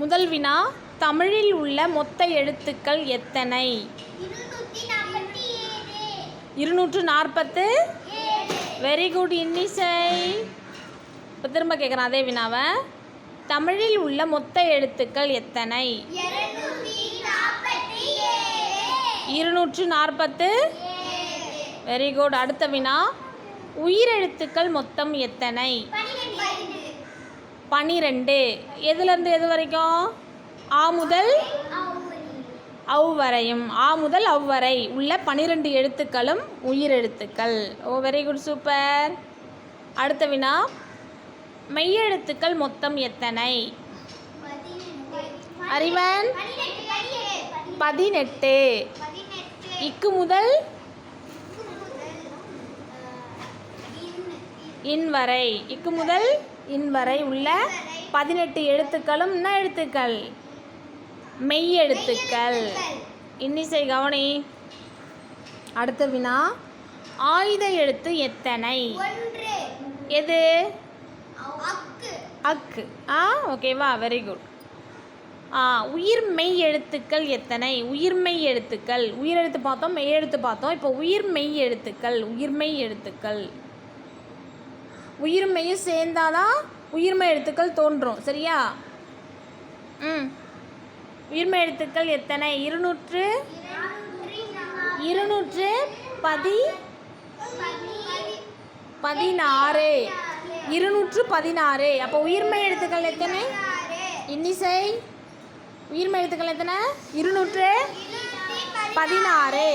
முதல் வினா, தமிழில் உள்ள மொத்த எழுத்துக்கள் எத்தனை? 247. வெரி குட் இன்னிசை. இப்போ திரும்ப கேட்குறேன் அதே வினாவை. தமிழில் உள்ள மொத்த எழுத்துக்கள் எத்தனை? 247. Very good. அடுத்த வினா, உயிரெழுத்துக்கள் மொத்தம் எத்தனை? 12. எதுலேருந்து எது வரைக்கும்? ஆ முதல் அவ் வரையும். ஆ முதல் அவ் வரை உள்ள 12 எழுத்துக்களும் உயிரெழுத்துக்கள். ஓ வெரி குட், சூப்பர். அடுத்த வினா, மெய்யெழுத்துக்கள் மொத்தம் எத்தனை? அறிவன் 18. இக்கு முதல் இன் வரை, இக்கு முதல் இன் வரை உள்ள 18 எழுத்துக்களும் என்ன எழுத்துக்கள்? மெய் எழுத்துக்கள். இன்னிசை கவனி. அடுத்த வினா, ஆயுத எழுத்து எத்தனை? எது? அக்கு. ஓகேவா, வெரி குட். உயிர் மெய் எழுத்துக்கள் எத்தனை? உயிர்மெய் எழுத்துக்கள். உயிரெழுத்து பார்த்தோம், மெய் எழுத்து பார்த்தோம். இப்போ உயிர்மெய் எழுத்துக்கள். உயிர்மெய் எழுத்துக்கள். உயிர்மெய்யும் சேர்ந்தாதான் உயிர்மெய் எழுத்துக்கள் தோன்றும். சரியா? உயிர்மெய் எழுத்துக்கள் எத்தனை? 216. அப்போ உயிர்மெய் எழுத்துக்கள் எத்தனை? இன்னிசை, உயிர்மெய் எழுத்துக்கள் எத்தனை? 216.